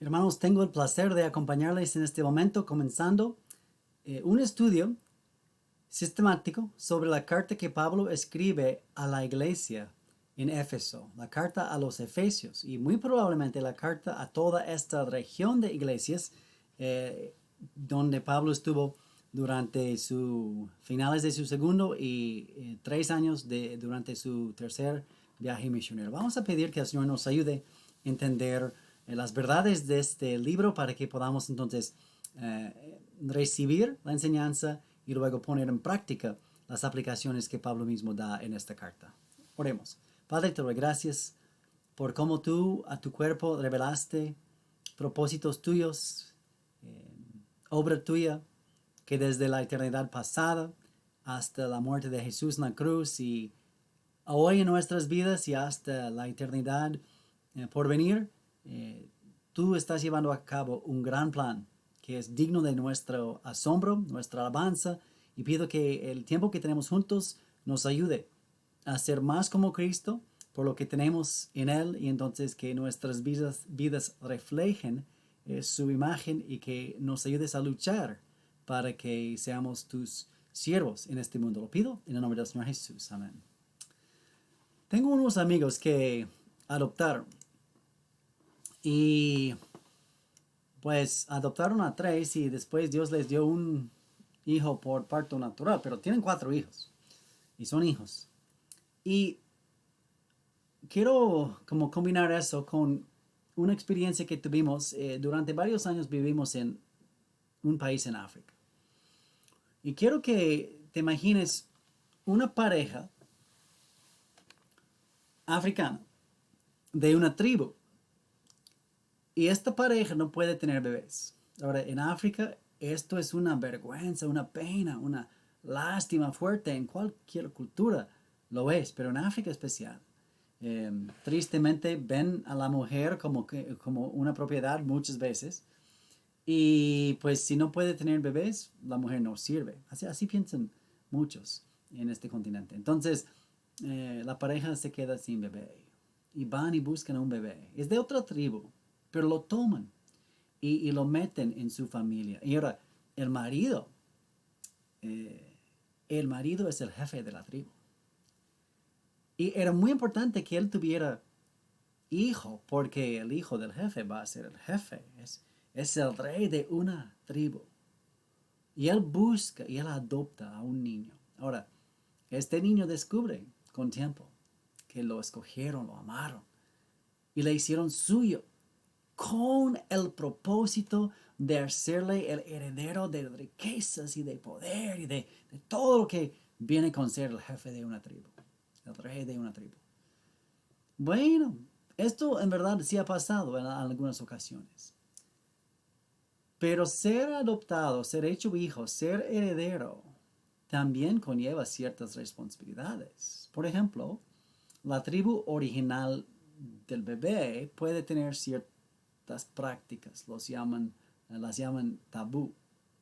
Hermanos, tengo el placer de acompañarles en este momento comenzando un estudio sistemático sobre la carta que Pablo escribe a la iglesia en Éfeso, la carta a los Efesios y muy probablemente la carta a toda esta región de iglesias donde Pablo estuvo durante finales de su segundo y 3 años durante su tercer viaje misionero. Vamos a pedir que el Señor nos ayude a entender las verdades de este libro para que podamos entonces recibir la enseñanza y luego poner en práctica las aplicaciones que Pablo mismo da en esta carta. Oremos. Padre, te doy gracias por cómo tú a tu cuerpo revelaste propósitos tuyos, obra tuya, que desde la eternidad pasada hasta la muerte de Jesús en la cruz y hoy en nuestras vidas y hasta la eternidad por venir, tú estás llevando a cabo un gran plan que es digno de nuestro asombro, nuestra alabanza, y pido que el tiempo que tenemos juntos nos ayude a ser más como Cristo por lo que tenemos en Él y entonces que nuestras vidas reflejen su imagen y que nos ayudes a luchar para que seamos tus siervos en este mundo. Lo pido en el nombre del Señor Jesús. Amén. Tengo unos amigos que adoptaron y pues adoptaron a 3 y después Dios les dio un hijo por parto natural, pero tienen 4 hijos y son hijos. Y quiero como combinar eso con una experiencia que tuvimos. Durante varios años vivimos en un país en África. Y quiero que te imagines una pareja africana de una tribu. Y esta pareja no puede tener bebés. Ahora, en África esto es una vergüenza, una pena, una lástima fuerte en cualquier cultura. Lo es, pero en África especial. Tristemente ven a la mujer como una propiedad muchas veces. Y pues si no puede tener bebés, la mujer no sirve. Así piensan muchos en este continente. Entonces, la pareja se queda sin bebé. Y van y buscan a un bebé. Es de otra tribu, pero lo toman y lo meten en su familia. Y ahora, el marido es el jefe de la tribu. Y era muy importante que él tuviera hijo, porque el hijo del jefe va a ser el jefe. Es el rey de una tribu. Y él busca y él adopta a un niño. Ahora, este niño descubre con tiempo que lo escogieron, lo amaron y le hicieron suyo con el propósito de hacerle el heredero de riquezas y de poder y de todo lo que viene con ser el jefe de una tribu, el rey de una tribu. Bueno, esto en verdad sí ha pasado en algunas ocasiones. Pero ser adoptado, ser hecho hijo, ser heredero, también conlleva ciertas responsabilidades. Por ejemplo, la tribu original del bebé puede tener ciertas prácticas, las llaman tabú,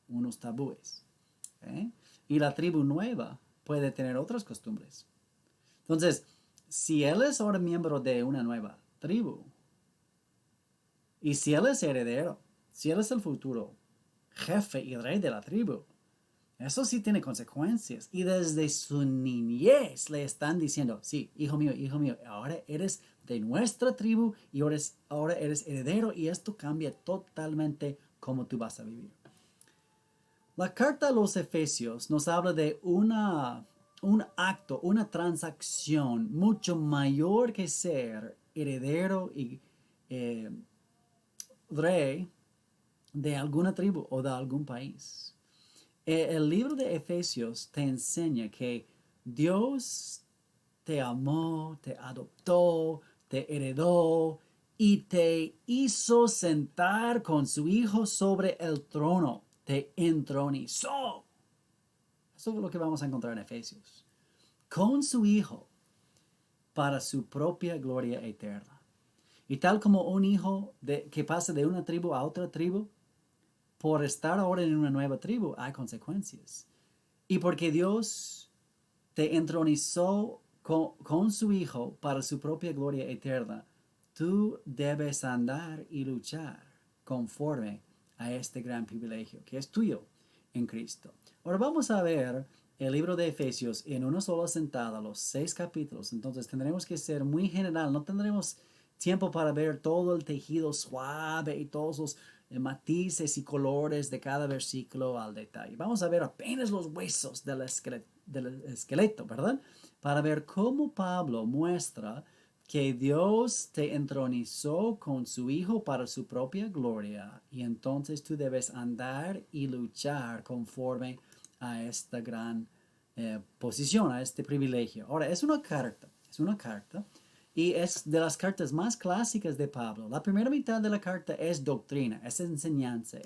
unos tabúes. ¿Eh? Y la tribu nueva puede tener otras costumbres. Entonces, si él es ahora miembro de una nueva tribu, y si él es heredero, si él es el futuro jefe y rey de la tribu, eso sí tiene consecuencias. Y desde su niñez le están diciendo, sí, hijo mío, ahora eres de nuestra tribu y ahora eres heredero y esto cambia totalmente cómo tú vas a vivir. La carta a los Efesios nos habla de un acto, una transacción mucho mayor que ser heredero y rey de alguna tribu o de algún país. El libro de Efesios te enseña que Dios te amó, te adoptó, te heredó y te hizo sentar con su Hijo sobre el trono. Te entronizó. Eso es lo que vamos a encontrar en Efesios. Con su Hijo para su propia gloria eterna. Y tal como un hijo que pasa de una tribu a otra tribu, por estar ahora en una nueva tribu hay consecuencias. Y porque Dios te entronizó con su Hijo para su propia gloria eterna, tú debes andar y luchar conforme a este gran privilegio que es tuyo en Cristo. Ahora vamos a ver el libro de Efesios en una sola sentada, los 6 capítulos. Entonces tendremos que ser muy general, no tendremos tiempo para ver todo el tejido suave y todos los matices y colores de cada versículo al detalle. Vamos a ver apenas los huesos del esqueleto, ¿verdad? Para ver cómo Pablo muestra que Dios te entronizó con su Hijo para su propia gloria, y entonces tú debes andar y luchar conforme a esta gran posición, a este privilegio. Ahora, es una carta, y es de las cartas más clásicas de Pablo. La primera mitad de la carta es doctrina, es enseñanza,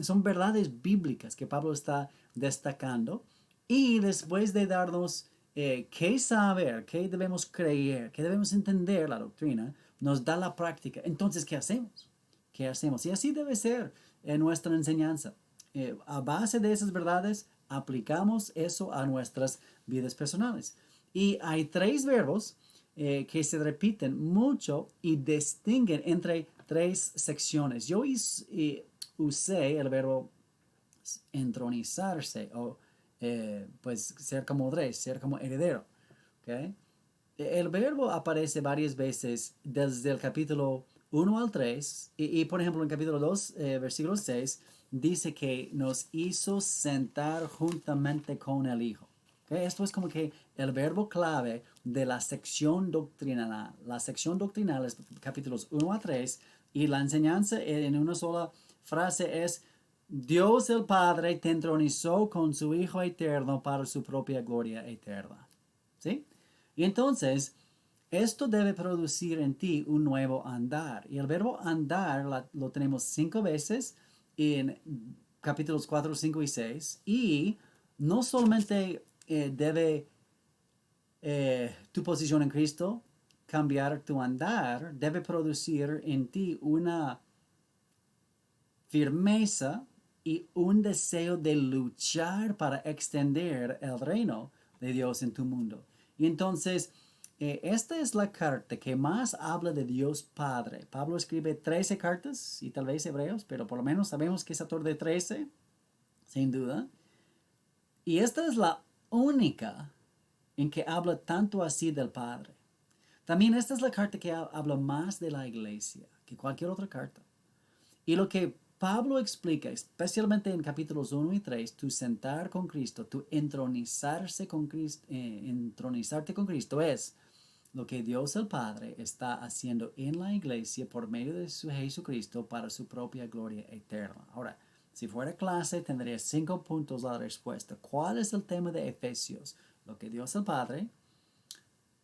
son verdades bíblicas que Pablo está destacando, y después de darnos qué saber, qué debemos creer, qué debemos entender la doctrina, nos da la práctica. Entonces, ¿qué hacemos? ¿Qué hacemos? Y así debe ser en nuestra enseñanza. A base de esas verdades, aplicamos eso a nuestras vidas personales. Y hay 3 verbos que se repiten mucho y distinguen entre 3 secciones. Yo usé el verbo entronizarse o pues ser como rey, ser como heredero. ¿Okay? El verbo aparece varias veces desde el capítulo 1 al 3 y por ejemplo en capítulo 2, versículo 6, dice que nos hizo sentar juntamente con el Hijo. ¿Okay? Esto es como que el verbo clave de la sección doctrinal. La sección doctrinal es capítulos 1 a 3 y la enseñanza en una sola frase es: Dios el Padre te entronizó con su Hijo eterno para su propia gloria eterna. ¿Sí? Y entonces, esto debe producir en ti un nuevo andar. Y el verbo andar lo tenemos 5 veces en capítulos 4, 5 y 6. Y no solamente debe tu posición en Cristo cambiar tu andar, debe producir en ti una firmeza y un deseo de luchar para extender el reino de Dios en tu mundo. Y entonces, esta es la carta que más habla de Dios Padre. Pablo escribe 13 cartas y tal vez hebreos, pero por lo menos sabemos que es autor de 13, sin duda. Y esta es la única en que habla tanto así del Padre. También esta es la carta que habla más de la iglesia que cualquier otra carta. Y lo que Pablo explica, especialmente en capítulos 1 y 3, tu sentar con Cristo, tu entronizarte con Cristo es lo que Dios el Padre está haciendo en la iglesia por medio de su Jesucristo para su propia gloria eterna. Ahora, si fuera clase, tendría 5 puntos la respuesta. ¿Cuál es el tema de Efesios? Lo que Dios el Padre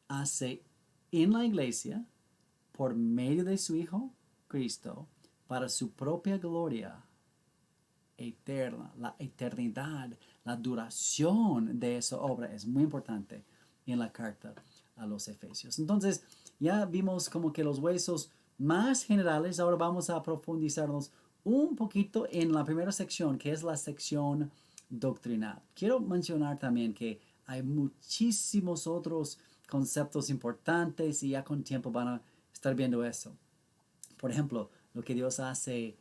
hace en la iglesia por medio de su Hijo Cristo para su propia gloria eterna, la eternidad, la duración de esa obra es muy importante en la carta a los Efesios. Entonces, ya vimos como que los huesos más generales. Ahora vamos a profundizarnos un poquito en la primera sección, que es la sección doctrinal. Quiero mencionar también que hay muchísimos otros conceptos importantes y ya con tiempo van a estar viendo eso. Por ejemplo, lo que Dios hace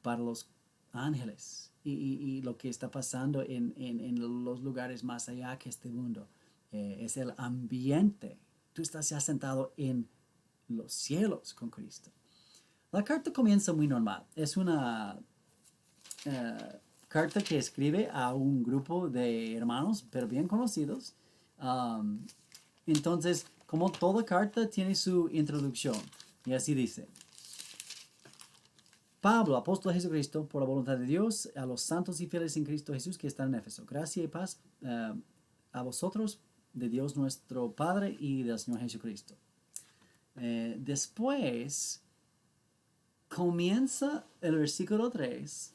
para los ángeles y lo que está pasando en los lugares más allá que este mundo. Es el ambiente. Tú estás ya sentado en los cielos con Cristo. La carta comienza muy normal. Es una carta que escribe a un grupo de hermanos, pero bien conocidos. Entonces, como toda carta, tiene su introducción. Y así dice: Pablo, apóstol de Jesucristo, por la voluntad de Dios, a los santos y fieles en Cristo Jesús que están en Éfeso. Gracia y paz a vosotros, de Dios nuestro Padre y del Señor Jesucristo. Después comienza el versículo 3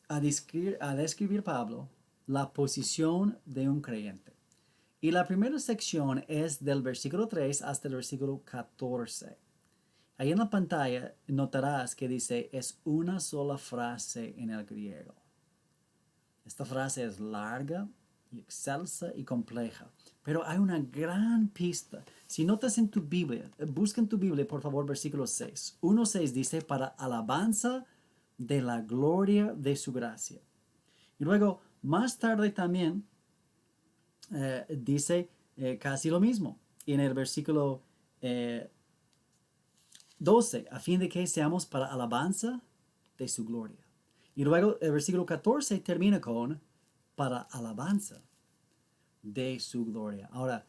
a describir Pablo la posición de un creyente. Y la primera sección es del versículo 3 hasta el versículo 14. Ahí en la pantalla notarás que dice: es una sola frase en el griego. Esta frase es larga y excelsa y compleja, pero hay una gran pista Si notas en tu Biblia, busca en tu Biblia, por favor, versículo 6. 1:6 dice, para alabanza de la gloria de su gracia. Y luego, más tarde también, dice casi lo mismo. Y en el versículo 12, a fin de que seamos para alabanza de su gloria. Y luego el versículo 14 termina con para alabanza de su gloria. Ahora,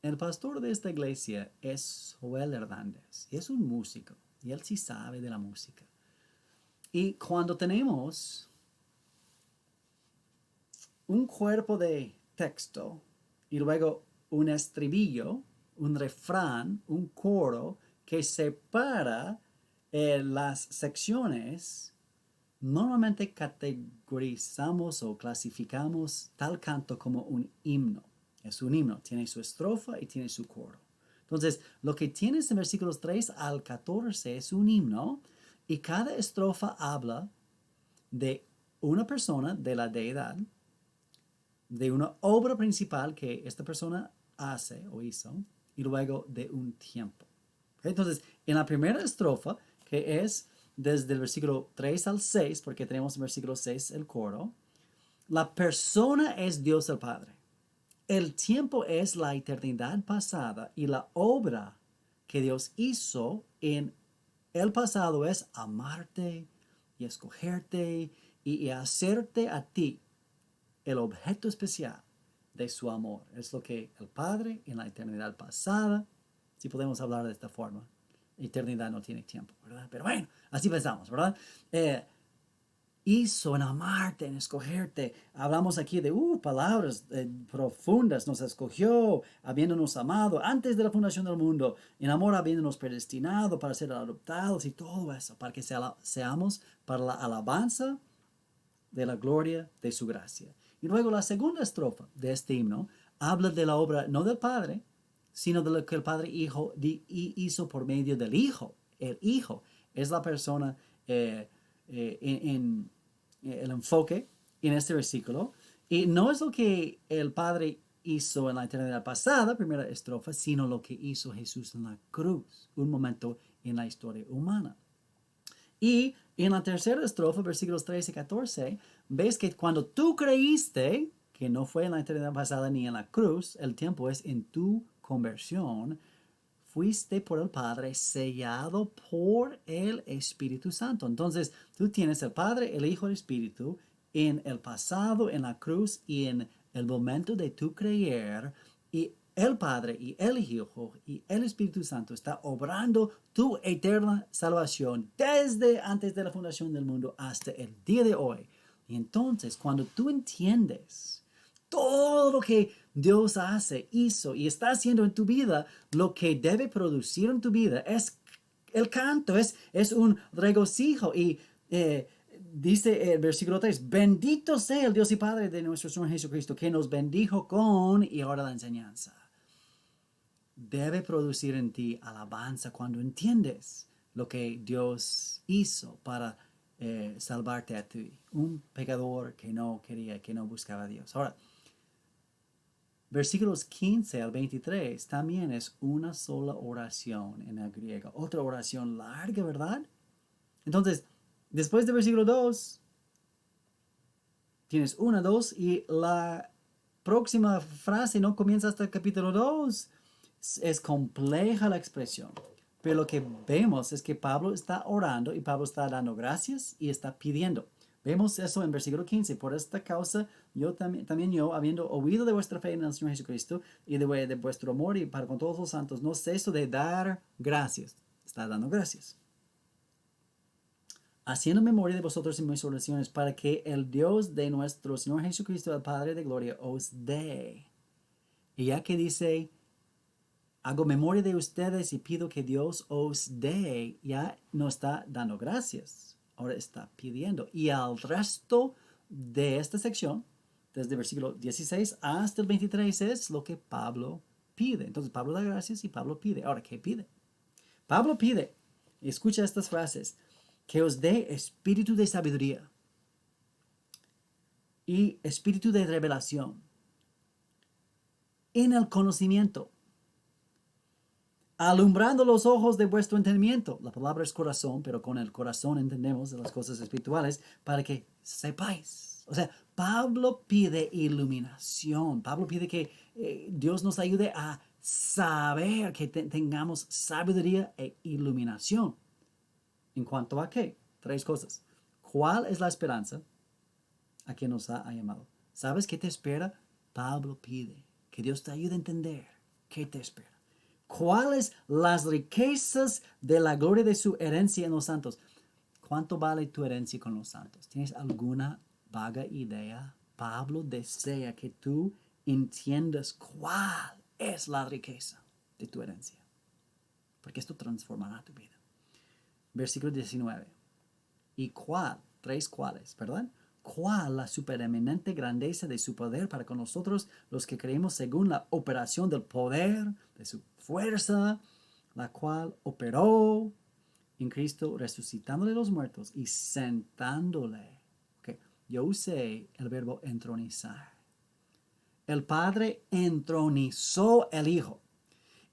el pastor de esta iglesia es Joel Hernández. Y es un músico. Y él sí sabe de la música. Y cuando tenemos un cuerpo de texto y luego un estribillo, un refrán, un coro que separa las secciones, normalmente categorizamos o clasificamos tal canto como un himno. Es un himno, tiene su estrofa y tiene su coro. Entonces, lo que tienes en versículos 3 al 14 es un himno y cada estrofa habla de una persona, de la deidad, de una obra principal que esta persona hace o hizo y luego de un tiempo. ¿Okay? Entonces, en la primera estrofa, que es desde el versículo 3 al 6, porque tenemos en versículo 6 el coro, la persona es Dios el Padre. El tiempo es la eternidad pasada y la obra que Dios hizo en el pasado es amarte y escogerte y hacerte a ti el objeto especial de su amor. Es lo que el Padre en la eternidad pasada, si podemos hablar de esta forma, eternidad no tiene tiempo, ¿verdad? Pero bueno, así pensamos, ¿verdad? Hizo en amarte, en escogerte. Hablamos aquí de palabras profundas. Nos escogió, habiéndonos amado antes de la fundación del mundo, en amor habiéndonos predestinado para ser adoptados y todo eso, para que seamos para la alabanza de la gloria de su gracia. Y luego la segunda estrofa de este himno habla de la obra no del Padre, sino de lo que el Padre hizo por medio del Hijo. El Hijo es la persona en el enfoque en este versículo. Y no es lo que el Padre hizo en la eternidad pasada, primera estrofa, sino lo que hizo Jesús en la cruz, un momento en la historia humana. Y en la tercera estrofa, versículos 13 y 14, ves que cuando tú creíste, que no fue en la eternidad pasada ni en la cruz, el tiempo es en tu conversión, fuiste por el Padre sellado por el Espíritu Santo. Entonces, tú tienes el Padre, el Hijo, el Espíritu en el pasado, en la cruz y en el momento de tu creer. Y el Padre y el Hijo y el Espíritu Santo está obrando tu eterna salvación desde antes de la fundación del mundo hasta el día de hoy. Y entonces, cuando tú entiendes todo lo que Dios hizo y está haciendo en tu vida, lo que debe producir en tu vida es el canto, es un regocijo. Y dice el versículo 3, bendito sea el Dios y Padre de nuestro Señor Jesucristo, que nos bendijo con, y ahora la enseñanza. Debe producir en ti alabanza cuando entiendes lo que Dios hizo para salvarte a ti, un pecador que no quería, que no buscaba a Dios. Ahora, versículos 15 al 23 también es una sola oración en el griego. Otra oración larga, ¿verdad? Entonces, después del versículo 2, tienes 1, 2 y la próxima frase no comienza hasta el capítulo 2. Es compleja la expresión. Pero lo que vemos es que Pablo está orando y Pablo está dando gracias y está pidiendo. Vemos eso en versículo 15. Por esta causa, yo también yo, habiendo oído de vuestra fe en el Señor Jesucristo y de vuestro amor y para con todos los santos, no ceso de dar gracias. Está dando gracias. Haciendo memoria de vosotros en mis oraciones, para que el Dios de nuestro Señor Jesucristo, el Padre de gloria, os dé. Y ya que dice, hago memoria de ustedes y pido que Dios os dé, ya no está dando gracias, ahora está pidiendo. Y al resto de esta sección, desde el versículo 16 hasta el 23, es lo que Pablo pide. Entonces Pablo da gracias y Pablo pide. Ahora, ¿qué pide? Pablo pide, escucha estas frases, que os dé espíritu de sabiduría y espíritu de revelación en el conocimiento alumbrando los ojos de vuestro entendimiento. La palabra es corazón, pero con el corazón entendemos de las cosas espirituales para que sepáis. O sea, Pablo pide iluminación. Pablo pide que Dios nos ayude a saber, que tengamos sabiduría e iluminación. ¿En cuanto a qué? Tres cosas. ¿Cuál es la esperanza a que nos ha llamado? ¿Sabes qué te espera? Pablo pide que Dios te ayude a entender qué te espera. ¿Cuáles las riquezas de la gloria de su herencia en los santos? ¿Cuánto vale tu herencia con los santos? ¿Tienes alguna vaga idea? Pablo desea que tú entiendas cuál es la riqueza de tu herencia, porque esto transformará tu vida. Versículo 19. ¿Y cuál? Tres cuáles, ¿verdad? ¿Cuál la supereminente grandeza de su poder para con nosotros, los que creemos según la operación del poder de su fuerza, la cual operó en Cristo, resucitándole los muertos y sentándole? Okay. Yo usé el verbo entronizar. El Padre entronizó el Hijo.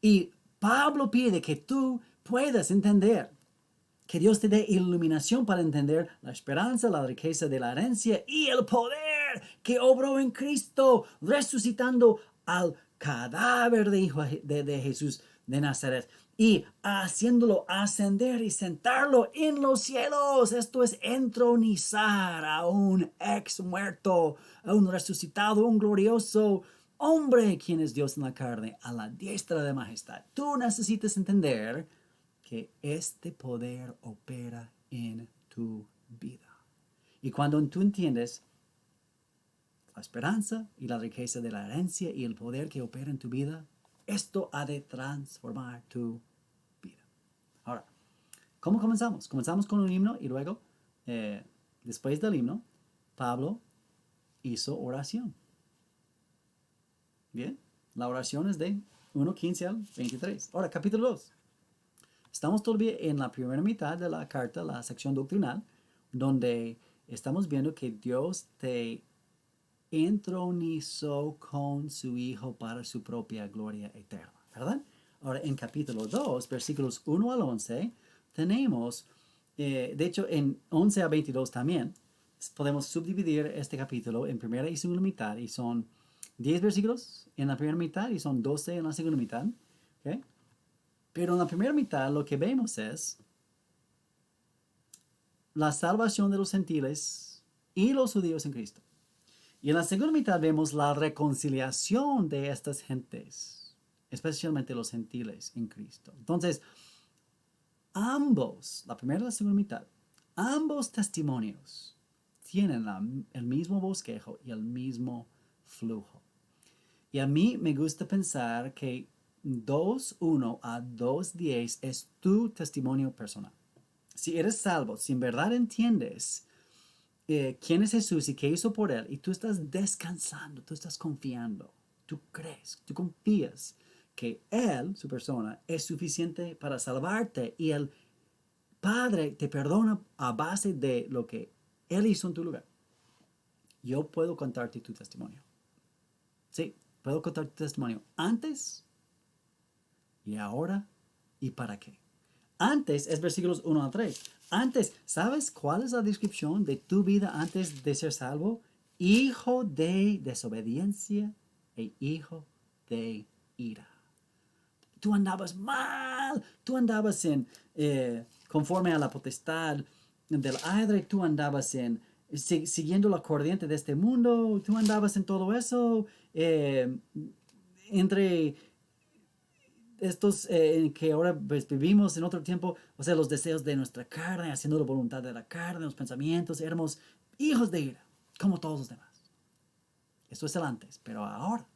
Y Pablo pide que tú puedas entender, que Dios te dé iluminación para entender la esperanza, la riqueza de la herencia y el poder que obró en Cristo, resucitando al cadáver de Hijo de Jesús de Nazaret y haciéndolo ascender y sentarlo en los cielos. Esto es entronizar a un ex muerto, a un resucitado, un glorioso hombre, quien es Dios en la carne, a la diestra de majestad. Tú necesitas entender que este poder opera en tu vida. Y cuando tú entiendes la esperanza y la riqueza de la herencia y el poder que opera en tu vida, esto ha de transformar tu vida. Ahora, ¿cómo comenzamos? Comenzamos con un himno y luego, después del himno, Pablo hizo oración. Bien, la oración es de 1:15 al 23. Ahora, capítulo 2. Estamos todavía en la primera mitad de la carta, la sección doctrinal, donde estamos viendo que Dios te entronizó con su Hijo para su propia gloria eterna, ¿verdad? Ahora, en capítulo 2, versículos 1 al 11, tenemos, de hecho, en 11 a 22 también, podemos subdividir este capítulo en primera y segunda mitad, y son 10 versículos en la primera mitad y son 12 en la segunda mitad, ¿ok? Pero en la primera mitad lo que vemos es la salvación de los gentiles y los judíos en Cristo. Y en la segunda mitad vemos la reconciliación de estas gentes, especialmente los gentiles en Cristo. Entonces, ambos, la primera y la segunda mitad, ambos testimonios tienen el mismo bosquejo y el mismo flujo. Y a mí me gusta pensar que 2:1 a 2:10 es tu testimonio personal. Si eres salvo, si en verdad entiendes quién es Jesús y qué hizo por él, y tú estás descansando, tú estás confiando, tú crees, tú confías que él, su persona, es suficiente para salvarte y el Padre te perdona a base de lo que él hizo en tu lugar. Yo puedo contarte tu testimonio. Sí, puedo contar tu testimonio antes y ahora y para qué. Antes es versículos 1 a 3. Antes, ¿sabes cuál es la descripción de tu vida antes de ser salvo? Hijo de desobediencia e hijo de ira. Tú andabas mal, tú andabas conforme a la potestad del aire, tú andabas siguiendo la corriente de este mundo, tú andabas en todo eso, entre estos que ahora pues, vivimos en otro tiempo, o sea, los deseos de nuestra carne, haciendo la voluntad de la carne, los pensamientos, éramos hijos de ira, como todos los demás. Esto es el antes, pero ahora,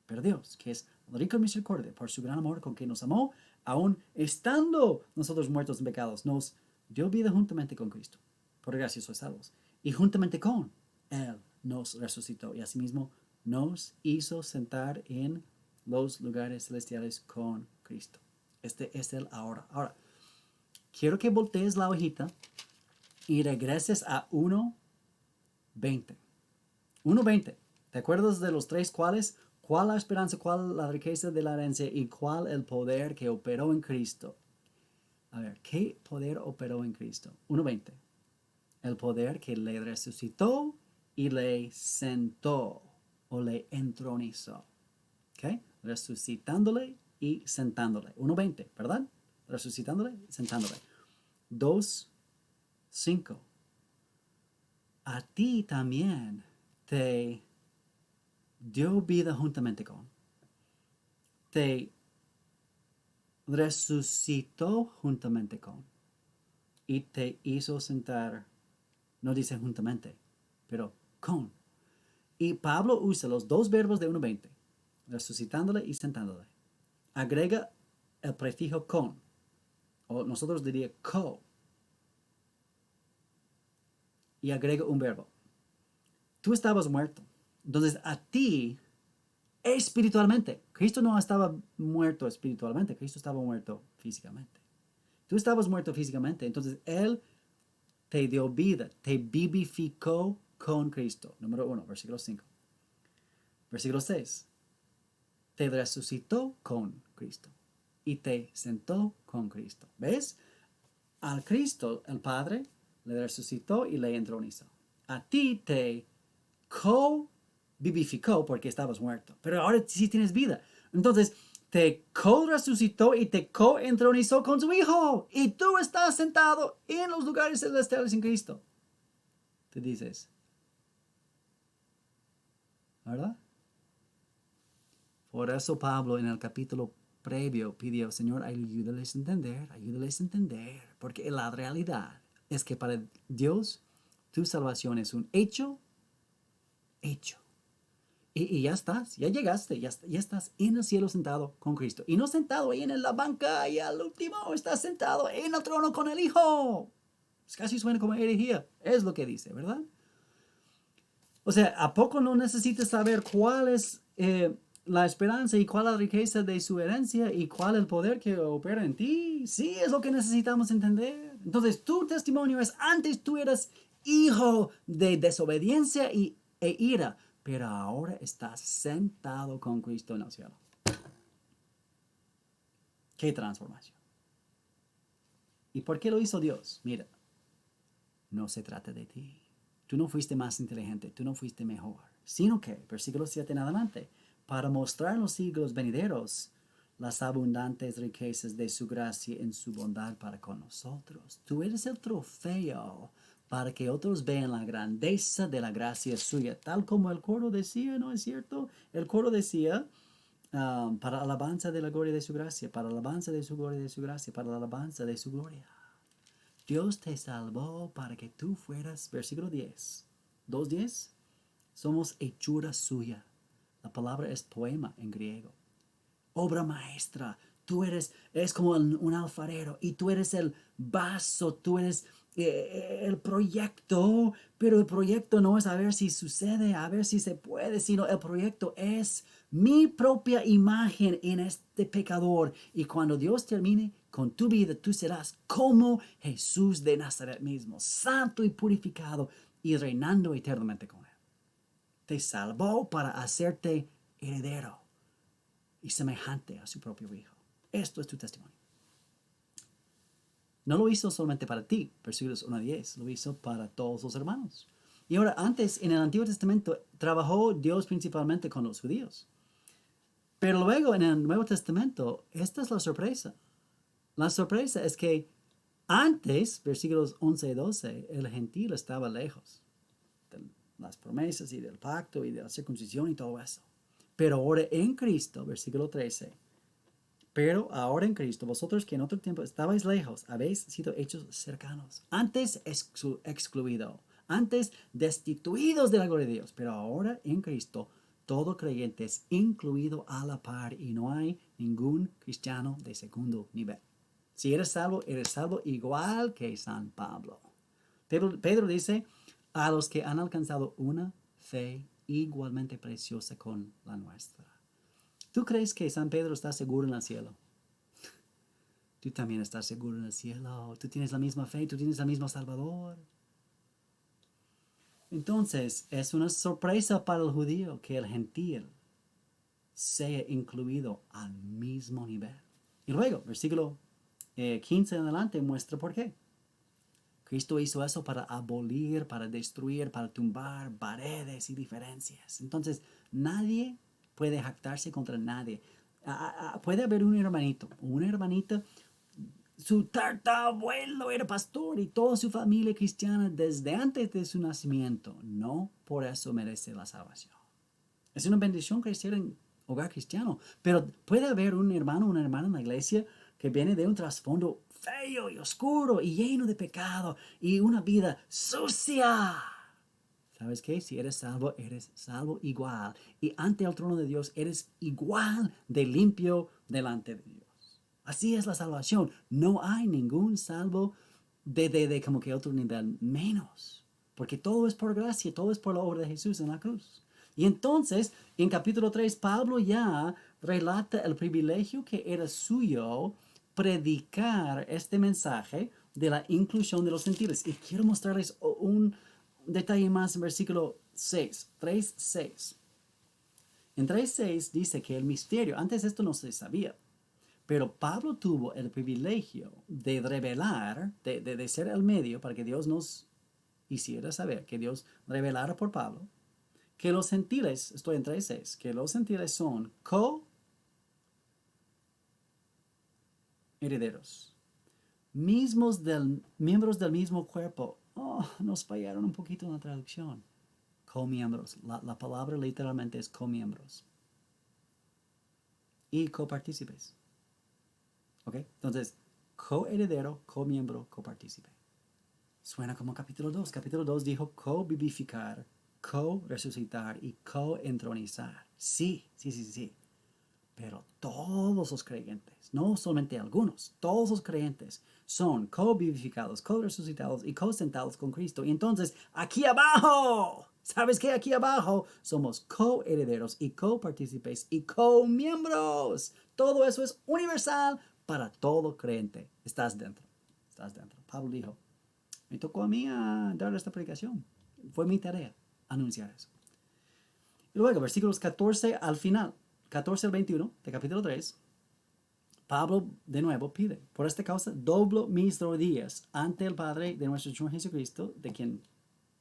pero Dios, que es rico en misericordia, por su gran amor con que nos amó, aún estando nosotros muertos en pecados, nos dio vida juntamente con Cristo. Por gracia sois salvos. Y juntamente con Él nos resucitó y asimismo nos hizo sentar en los lugares celestiales con Cristo. Este es el ahora. Ahora, quiero que voltees la hojita y regreses a 1:20. 1:20. ¿Te acuerdas de los tres cuales? ¿Cuál la esperanza, cuál la riqueza de la herencia y cuál el poder que operó en Cristo? A ver, ¿qué poder operó en Cristo? 1:20. El poder que le resucitó y le sentó o le entronizó. ¿Ok? Resucitándole y sentándole. 1:20, ¿verdad? Resucitándole y sentándole. 2:5. A ti también te dio vida juntamente con. Te resucitó juntamente con. Y te hizo sentar, no dice juntamente, pero con. Y Pablo usa los dos verbos de 1:20, resucitándole y sentándole. Agrega el prefijo con, o nosotros diría co, y agrega un verbo. Tú estabas muerto. Entonces a ti, espiritualmente, Cristo no estaba muerto espiritualmente, Cristo estaba muerto físicamente. Tú estabas muerto físicamente, entonces Él te dio vida, te vivificó con Cristo. Número 1, versículo 5. Versículo 6. Te resucitó con Cristo y te sentó con Cristo. ¿Ves? Al Cristo, el Padre, le resucitó y le entronizó. A ti te co-vivificó porque estabas muerto, pero ahora sí tienes vida. Entonces, te co-resucitó y te co-entronizó con su Hijo. Y tú estás sentado en los lugares celestiales en Cristo. Te dices, ¿verdad? Por eso Pablo en el capítulo previo pidió, Señor, ayúdales a entender, porque la realidad es que para Dios tu salvación es un hecho. Y ya estás, ya llegaste, ya estás en el cielo sentado con Cristo. Y no sentado ahí en la banca y al último estás sentado en el trono con el Hijo. Es casi suena como herejía, es lo que dice, ¿verdad? O sea, ¿a poco no necesitas saber cuál es la esperanza y cuál la riqueza de su herencia y cuál el poder que opera en ti? Sí, es lo que necesitamos entender. Entonces, tu testimonio es, antes tú eras hijo de desobediencia e ira, pero ahora estás sentado con Cristo en el cielo. ¡Qué transformación! ¿Y por qué lo hizo Dios? Mira, no se trata de ti. Tú no fuiste más inteligente, tú no fuiste mejor, sino que, versículo 7 en adelante, para mostrar en los siglos venideros las abundantes riquezas de su gracia en su bondad para con nosotros. Tú eres el trofeo para que otros vean la grandeza de la gracia suya, tal como el coro decía, ¿no es cierto? El coro decía, para alabanza de la gloria de su gracia, para alabanza de su gloria de su gracia, para la alabanza de su gloria. Dios te salvó para que tú fueras, versículo 10, 2:10, somos hechura suya. La palabra es poema en griego. Obra maestra. Tú eres como un alfarero y tú eres el vaso, tú eres el proyecto, pero el proyecto no es a ver si sucede, a ver si se puede, sino el proyecto es mi propia imagen en este pecador. Y cuando Dios termine con tu vida, tú serás como Jesús de Nazaret mismo, santo y purificado y reinando eternamente con Él. Te salvó para hacerte heredero y semejante a su propio Hijo. Esto es tu testimonio. No lo hizo solamente para ti, versículos 1-10, lo hizo para todos los hermanos. Y ahora, antes, en el Antiguo Testamento, trabajó Dios principalmente con los judíos. Pero luego, en el Nuevo Testamento, esta es la sorpresa. La sorpresa es que antes, versículos 11 y 12, el gentil estaba lejos de las promesas y del pacto y de la circuncisión y todo eso. Pero ahora en Cristo, versículo 13, pero ahora en Cristo, vosotros que en otro tiempo estabais lejos, habéis sido hechos cercanos. Antes excluido, antes destituidos de la gloria de Dios, pero ahora en Cristo todo creyente es incluido a la par y no hay ningún cristiano de segundo nivel. Si eres salvo igual que San Pablo. Pedro dice, a los que han alcanzado una fe igualmente preciosa con la nuestra. ¿Tú crees que San Pedro está seguro en el cielo? Tú también estás seguro en el cielo. Tú tienes la misma fe, tú tienes el mismo Salvador. Entonces, es una sorpresa para el judío que el gentil sea incluido al mismo nivel. Y luego, versículo 15 en adelante muestra por qué. Cristo hizo eso para abolir, para destruir, para tumbar paredes y diferencias. Entonces, nadie puede jactarse contra nadie. Puede haber un hermanito o una hermanita, su tatarabuelo era pastor y toda su familia cristiana desde antes de su nacimiento. No por eso merece la salvación. Es una bendición crecer en hogar cristiano, pero puede haber un hermano o una hermana en la iglesia que viene de un trasfondo feo y oscuro y lleno de pecado y una vida sucia. ¿Sabes qué? Si eres salvo igual. Y ante el trono de Dios eres igual de limpio delante de Dios. Así es la salvación. No hay ningún salvo de como que otro nivel menos. Porque todo es por gracia, todo es por la obra de Jesús en la cruz. Y entonces, en capítulo 3, Pablo ya relata el privilegio que era suyo predicar este mensaje de la inclusión de los gentiles. Y quiero mostrarles un detalle más en versículo 6, 3:6. En 3:6 dice que el misterio, antes esto no se sabía, pero Pablo tuvo el privilegio de revelar, de ser el medio para que Dios nos hiciera saber, que Dios revelara por Pablo, que los gentiles, estoy en 3:6, que los gentiles son co-herederos, miembros del mismo cuerpo. Oh, nos fallaron un poquito en la traducción. Comiembros. La palabra literalmente es comiembros. Y copartícipes. ¿Ok? Entonces, coheredero, comiembro, copartícipe. Suena como capítulo 2. Capítulo 2 dijo co-vivificar, co-resucitar y co-entronizar. Sí. Pero todos los creyentes, no solamente algunos, todos los creyentes son co-vivificados, co-resucitados y co-sentados con Cristo. Y entonces, aquí abajo, ¿sabes qué? Aquí abajo somos co-herederos y co-partícipes y co-miembros. Todo eso es universal para todo creyente. Estás dentro. Pablo dijo, me tocó a mí dar esta predicación. Fue mi tarea anunciar eso. Y luego, versículos 14 al final. 14 al 21 de capítulo 3, Pablo de nuevo pide, por esta causa doblo mis rodillas ante el Padre de nuestro Señor Jesucristo, de quien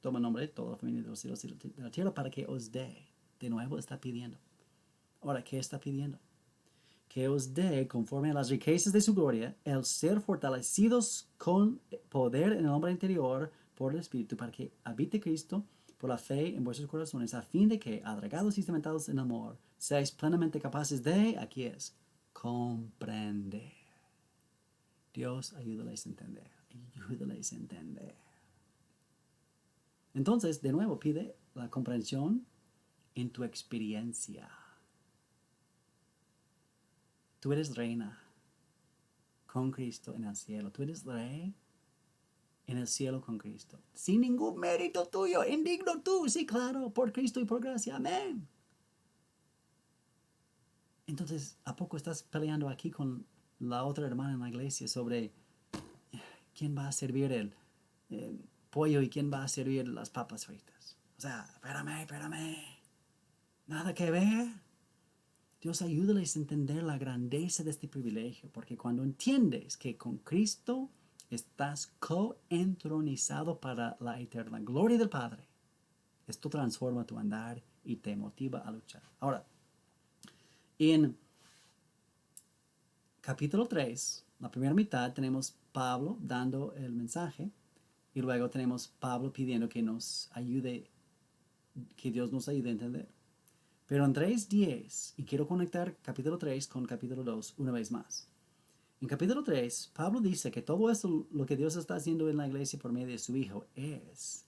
toma nombre toda la familia de los cielos y de la tierra, para que os dé. De nuevo está pidiendo. Ahora, ¿qué está pidiendo? Que os dé, conforme a las riquezas de su gloria, el ser fortalecidos con poder en el hombre interior por el Espíritu, para que habite Cristo por la fe en vuestros corazones, a fin de que, adragados y cimentados en amor, seáis plenamente capaces de, aquí es, comprender. Dios, ayúdales a entender. Ayúdales a entender. Entonces, de nuevo, pide la comprensión en tu experiencia. Tú eres reina con Cristo en el cielo. Tú eres rey en el cielo con Cristo. Sin ningún mérito tuyo, indigno tú, sí, claro, por Cristo y por gracia. Amén. Entonces, ¿a poco estás peleando aquí con la otra hermana en la iglesia sobre quién va a servir el pollo y quién va a servir las papas fritas? O sea, espérame. Nada que ver. Dios, ayúdales a entender la grandeza de este privilegio, porque cuando entiendes que con Cristo estás coentronizado para la eterna gloria del Padre, esto transforma tu andar y te motiva a luchar. Ahora, en capítulo 3, la primera mitad, tenemos Pablo dando el mensaje y luego tenemos Pablo pidiendo que nos ayude, que Dios nos ayude a entender. Pero en 3:10, y quiero conectar capítulo 3 con capítulo 2 una vez más. En capítulo 3, Pablo dice que todo esto, lo que Dios está haciendo en la iglesia por medio de su Hijo, es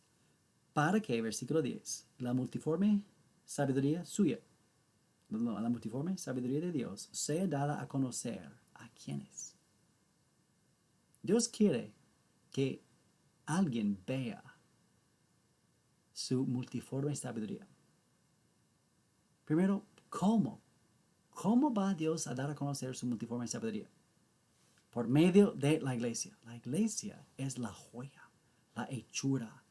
para que, versículo 10, la multiforme sabiduría suya, la multiforme sabiduría de Dios, sea dada a conocer a quienes. Dios quiere que alguien vea su multiforme sabiduría. Primero, ¿cómo? ¿Cómo va Dios a dar a conocer su multiforme sabiduría? Por medio de la iglesia. La iglesia es la joya, la hechura,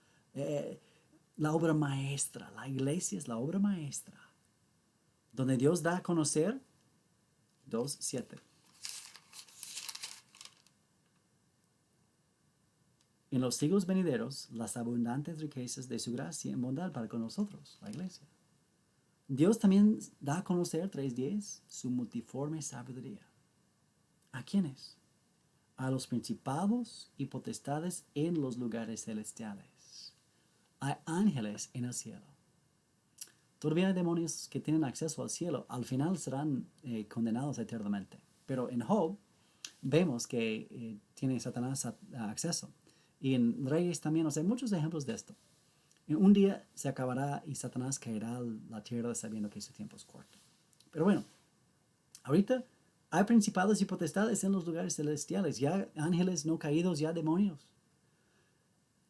la obra maestra. La iglesia es la obra maestra donde Dios da a conocer 2:7. En los siglos venideros, las abundantes riquezas de su gracia en bondad para con nosotros, la iglesia. Dios también da a conocer 3:10 su multiforme sabiduría. ¿A quiénes? A los principados y potestades en los lugares celestiales. Hay ángeles en el cielo. Todavía hay demonios que tienen acceso al cielo. Al final serán condenados eternamente. Pero en Job vemos que tiene Satanás acceso. Y en Reyes también, hay muchos ejemplos de esto. Un día se acabará y Satanás caerá a la tierra sabiendo que su tiempo es corto. Pero bueno, ahorita hay principados y potestades en los lugares celestiales, ya ángeles no caídos, ya demonios.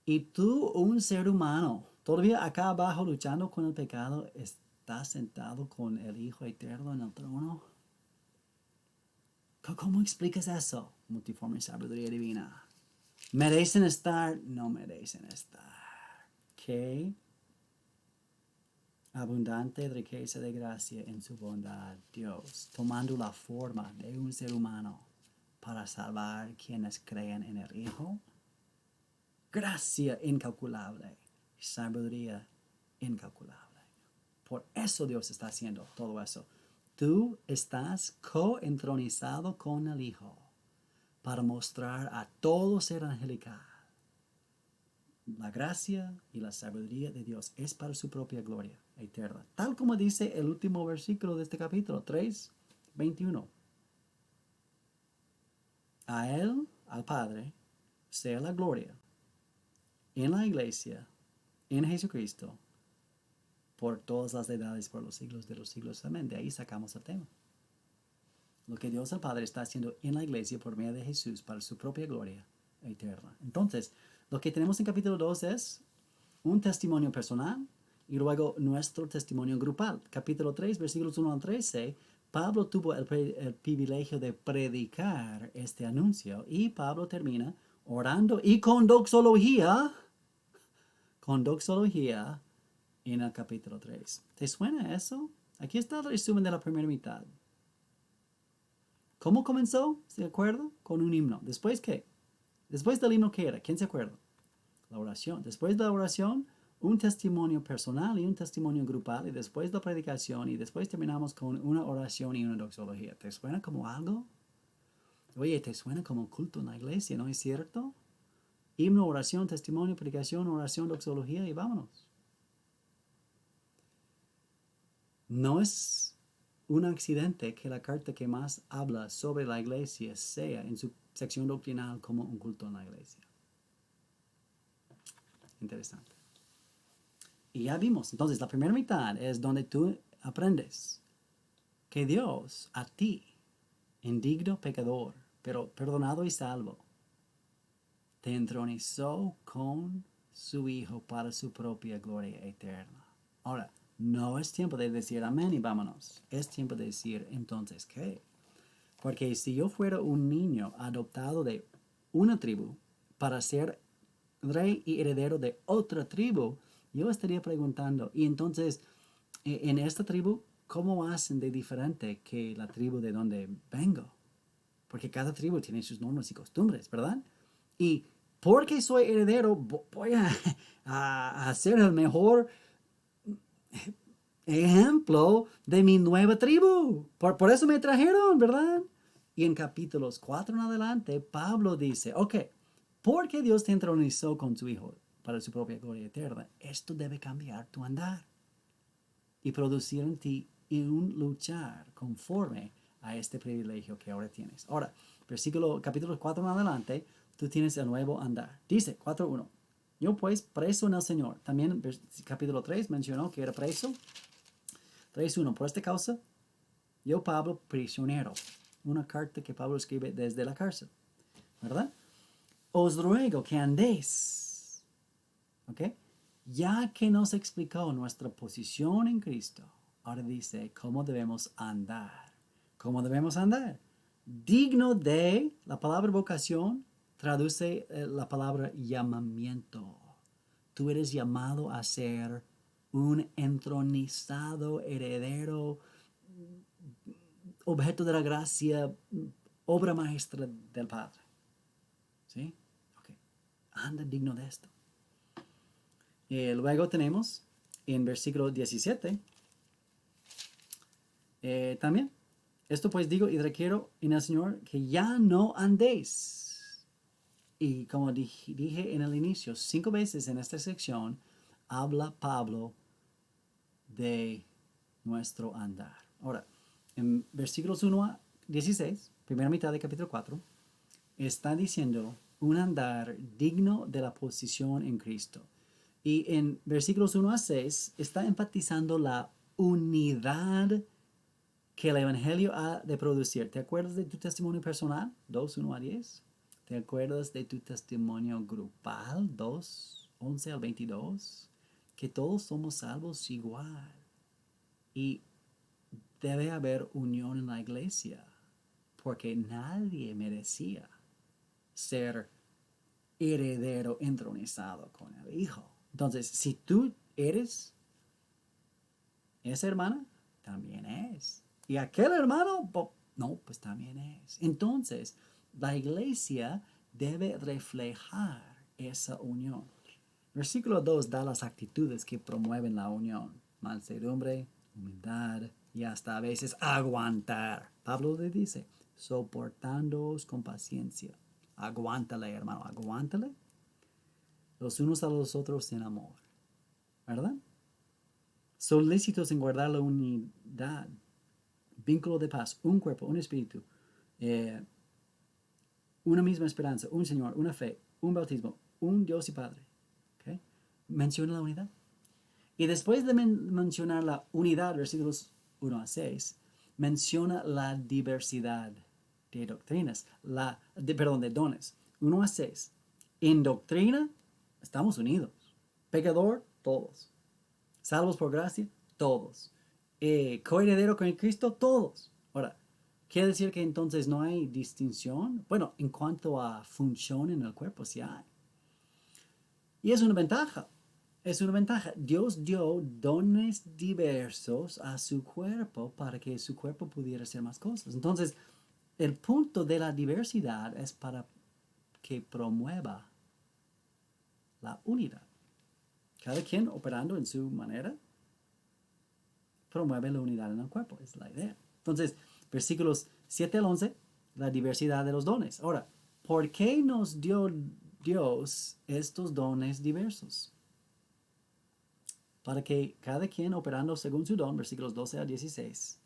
Y tú, un ser humano, todavía acá abajo luchando con el pecado, estás sentado con el Hijo Eterno en el trono. ¿Cómo explicas eso? Multiforme sabiduría divina. ¿Merecen estar? No merecen estar. ¿Qué? Abundante riqueza de gracia en su bondad, Dios, tomando la forma de un ser humano para salvar quienes creen en el Hijo. Gracia incalculable, sabiduría incalculable. Por eso Dios está haciendo todo eso. Tú estás coentronizado con el Hijo para mostrar a todo ser angelical. La gracia y la sabiduría de Dios es para su propia gloria eterna. Tal como dice el último versículo de este capítulo, 3:21. A Él, al Padre, sea la gloria en la iglesia, en Jesucristo, por todas las edades, por los siglos de los siglos. Amén. De ahí sacamos el tema. Lo que Dios el Padre está haciendo en la iglesia por medio de Jesús para su propia gloria eterna. Entonces, lo que tenemos en capítulo 2 es un testimonio personal y luego nuestro testimonio grupal. Capítulo 3, versículos 1 al 13, Pablo tuvo el privilegio de predicar este anuncio y Pablo termina orando y con doxología en el capítulo 3. ¿Te suena eso? Aquí está el resumen de la primera mitad. ¿Cómo comenzó? ¿Se acuerda? Con un himno. ¿Después qué? Después del himno, ¿qué era? ¿Quién se acuerda? La oración. Después de la oración, un testimonio personal y un testimonio grupal, y después la predicación, y después terminamos con una oración y una doxología. ¿Te suena como algo? Oye, ¿te suena como un culto en la iglesia, no es cierto? Himno, oración, testimonio, predicación, oración, doxología, y vámonos. No es un accidente que la carta que más habla sobre la iglesia sea en su sección doctrinal como un culto en la iglesia. Interesante. Y ya vimos, entonces la primera mitad es donde tú aprendes que Dios a ti, indigno pecador, pero perdonado y salvo, te entronizó con su Hijo para su propia gloria eterna. Ahora, no es tiempo de decir amén y vámonos. Es tiempo de decir entonces qué. Porque si yo fuera un niño adoptado de una tribu para ser rey y heredero de otra tribu, yo estaría preguntando, y entonces, en esta tribu, ¿cómo hacen de diferente que la tribu de donde vengo? Porque cada tribu tiene sus normas y costumbres, ¿verdad? Y porque soy heredero, voy a ser el mejor ejemplo de mi nueva tribu. Por eso me trajeron, ¿verdad? Y en capítulos 4 en adelante, Pablo dice, ok, porque Dios te entronizó con su Hijo para su propia gloria eterna, esto debe cambiar tu andar y producir en ti un luchar conforme a este privilegio que ahora tienes. Ahora, capítulo 4 en adelante, tú tienes el nuevo andar. Dice 4:1, yo pues preso en el Señor. También capítulo 3 mencionó que era preso. 3:1, por esta causa, yo Pablo prisionero. Una carta que Pablo escribe desde la cárcel, ¿verdad? Os ruego que andéis, ¿ok? Ya que nos explicó nuestra posición en Cristo, ahora dice cómo debemos andar. ¿Cómo debemos andar? Digno de, la palabra vocación traduce la palabra llamamiento. Tú eres llamado a ser un entronizado heredero objeto de la gracia, obra maestra del Padre. ¿Sí? Ok. Anda digno de esto. Luego tenemos en versículo 17, también, esto pues digo y requiero en el Señor que ya no andéis. Y como dije en el inicio, 5 veces en esta sección habla Pablo de nuestro andar. Ahora, en versículos 1 a 16, primera mitad de capítulo 4, está diciendo un andar digno de la posición en Cristo. Y en versículos 1 a 6 está enfatizando la unidad que el Evangelio ha de producir. ¿Te acuerdas de tu testimonio personal? 2, 1 a 10. ¿Te acuerdas de tu testimonio grupal? 2, 11 al 22. Que todos somos salvos igual. Y debe haber unión en la iglesia. Porque nadie merecía ser heredero entronizado con el Hijo. Entonces, si tú eres esa hermana, también es. Y aquel hermano, no, pues también es. Entonces, la iglesia debe reflejar esa unión. Versículo 2 da las actitudes que promueven la unión. Mansedumbre, humildad y hasta a veces aguantar. Pablo le dice, soportándoos con paciencia. Aguántale, hermano, aguántale los unos a los otros en amor. ¿Verdad? Solícitos en guardar la unidad, vínculo de paz, un cuerpo, un espíritu, una misma esperanza, un Señor, una fe, un bautismo, un Dios y Padre. ¿Okay? Menciona la unidad. Y después de mencionar la unidad, versículos 1 a 6, menciona la diversidad de doctrinas, de dones. 1 a 6. En doctrina, estamos unidos. Pecador, todos. Salvos por gracia, todos. Coheredero con Cristo, todos. Ahora, ¿quiere decir que entonces no hay distinción? Bueno, en cuanto a función en el cuerpo, sí hay. Y es una ventaja. Es una ventaja. Dios dio dones diversos a su cuerpo para que su cuerpo pudiera hacer más cosas. Entonces, el punto de la diversidad es para que promueva la unidad. Cada quien operando en su manera promueve la unidad en el cuerpo, es la idea. Entonces, versículos 7 al 11, la diversidad de los dones. Ahora, ¿por qué nos dio Dios estos dones diversos? Para que cada quien operando según su don, versículos 12 a 16,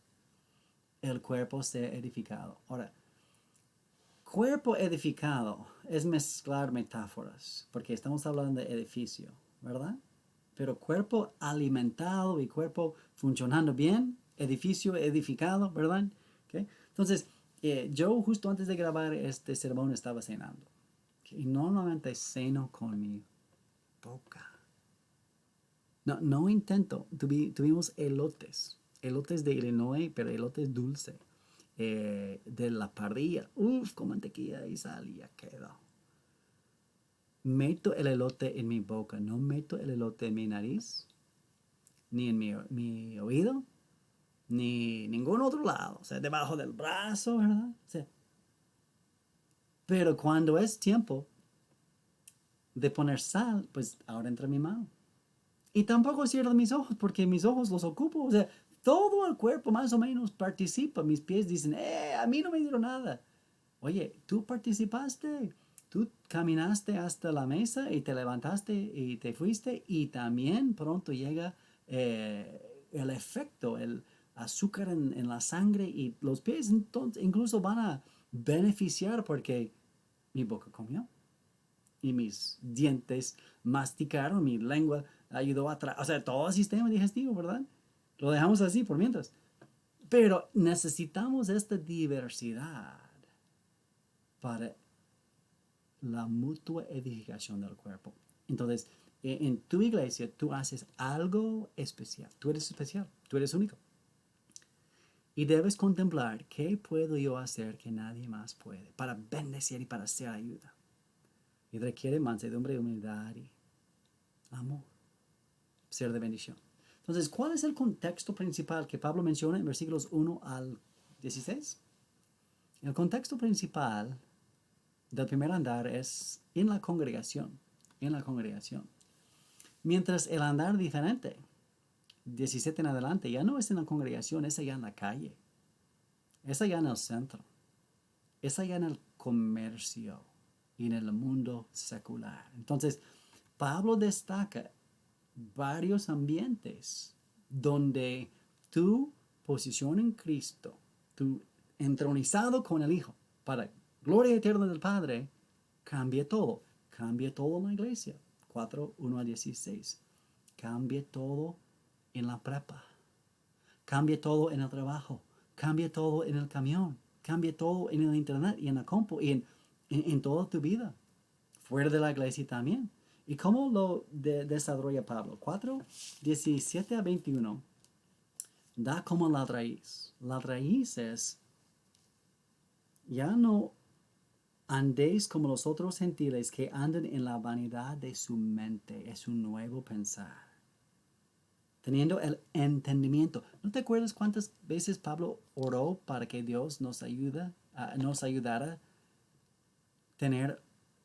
el cuerpo sea edificado. Ahora, cuerpo edificado es mezclar metáforas, porque estamos hablando de edificio, ¿verdad? Pero cuerpo alimentado y cuerpo funcionando bien, edificio edificado, ¿verdad? ¿Okay? Entonces, yo justo antes de grabar este sermón estaba cenando. ¿Okay? Y normalmente ceno con mi boca. No intento. Tuvimos elotes de Illinois, pero elotes dulce, de la parrilla. Uf, con mantequilla y sal y ya quedó. Meto el elote en mi boca, no meto el elote en mi nariz, ni en mi oído, ni ningún otro lado. O sea, debajo del brazo, ¿verdad? O sea, pero cuando es tiempo de poner sal, pues ahora entra mi mano. Y tampoco cierro mis ojos porque mis ojos los ocupo. O sea, todo el cuerpo más o menos participa. Mis pies dicen, a mí no me dieron nada. Oye, tú participaste. Tú caminaste hasta la mesa y te levantaste y te fuiste y también pronto llega el efecto, el azúcar en la sangre y los pies entonces incluso van a beneficiar porque mi boca comió y mis dientes masticaron, mi lengua ayudó a o sea, todo el sistema digestivo, ¿verdad? Lo dejamos así por mientras. Pero necesitamos esta diversidad para la mutua edificación del cuerpo. Entonces, en tu iglesia tú haces algo especial. Tú eres único. Y debes contemplar qué puedo yo hacer que nadie más puede para bendecir y para hacer ayuda. Y requiere mansedumbre, humildad y amor. Ser de bendición. Entonces, ¿cuál es el contexto principal que Pablo menciona en versículos 1 al 16. El contexto principal del primer andar es en la congregación, en la congregación. Mientras el andar diferente, 17 en adelante, ya no es en la congregación, es allá en la calle, es allá en el centro, es allá en el comercio y en el mundo secular. Entonces, Pablo destaca varios ambientes donde tu posición en Cristo, tu entronizado con el Hijo, para gloria eterna del Padre, cambie todo. Cambie todo en la iglesia. 4, 1 a 16. Cambie todo en la prepa. Cambie todo en el trabajo. Cambie todo en el camión. Cambie todo en el internet y en la compu y en toda tu vida. Fuera de la iglesia también. ¿Y cómo lo desarrolla Pablo? 4, 17 a 21. Da como la raíz. La raíz es, ya no andéis como los otros gentiles que andan en la vanidad de su mente. Es un nuevo pensar. Teniendo el entendimiento. ¿No te acuerdas cuántas veces Pablo oró para que Dios nos ayudara a tener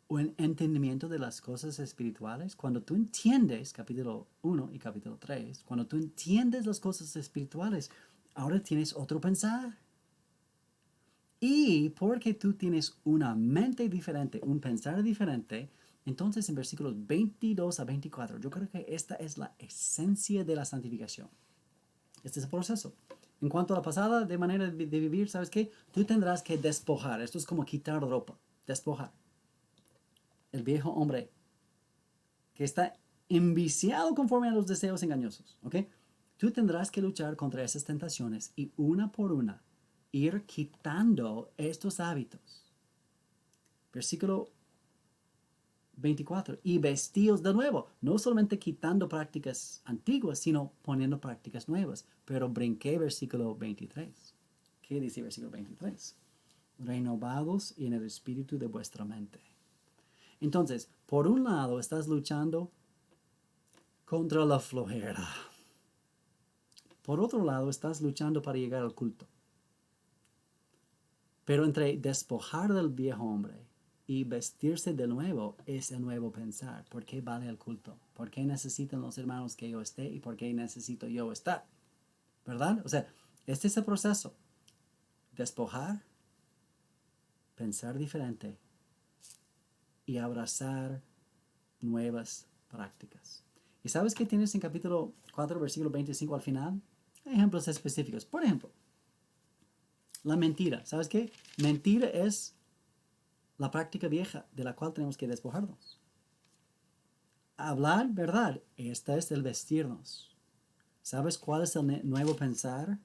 un entendimiento de las cosas espirituales? Cuando tú entiendes, capítulo 1 y capítulo 3, cuando tú entiendes las cosas espirituales, ahora tienes otro pensar. Y porque tú tienes una mente diferente, un pensar diferente, entonces en versículos 22 a 24, yo creo que esta es la esencia de la santificación. Este es el proceso. En cuanto a la pasada de manera de vivir, ¿sabes qué? Tú tendrás que despojar. Esto es como quitar ropa. Despojar. El viejo hombre que está enviciado conforme a los deseos engañosos. ¿Ok? Tú tendrás que luchar contra esas tentaciones y una por una ir quitando estos hábitos. Versículo 24. Y vestíos de nuevo. No solamente quitando prácticas antiguas, sino poniendo prácticas nuevas. Pero brinqué versículo 23. ¿Qué dice versículo 23? Renovados en el espíritu de vuestra mente. Entonces, por un lado estás luchando contra la flojera. Por otro lado estás luchando para llegar al culto. Pero entre despojar del viejo hombre y vestirse de nuevo es el nuevo pensar. ¿Por qué vale el culto? ¿Por qué necesitan los hermanos que yo esté y por qué necesito yo estar? ¿Verdad? O sea, este es el proceso. Despojar, pensar diferente y abrazar nuevas prácticas. ¿Y sabes qué tienes en capítulo 4, versículo 25 al final? Ejemplos específicos. Por ejemplo, la mentira. ¿Sabes qué? Mentira es la práctica vieja de la cual tenemos que despojarnos. Hablar verdad. Esta es el vestirnos. ¿Sabes cuál es el nuevo pensar?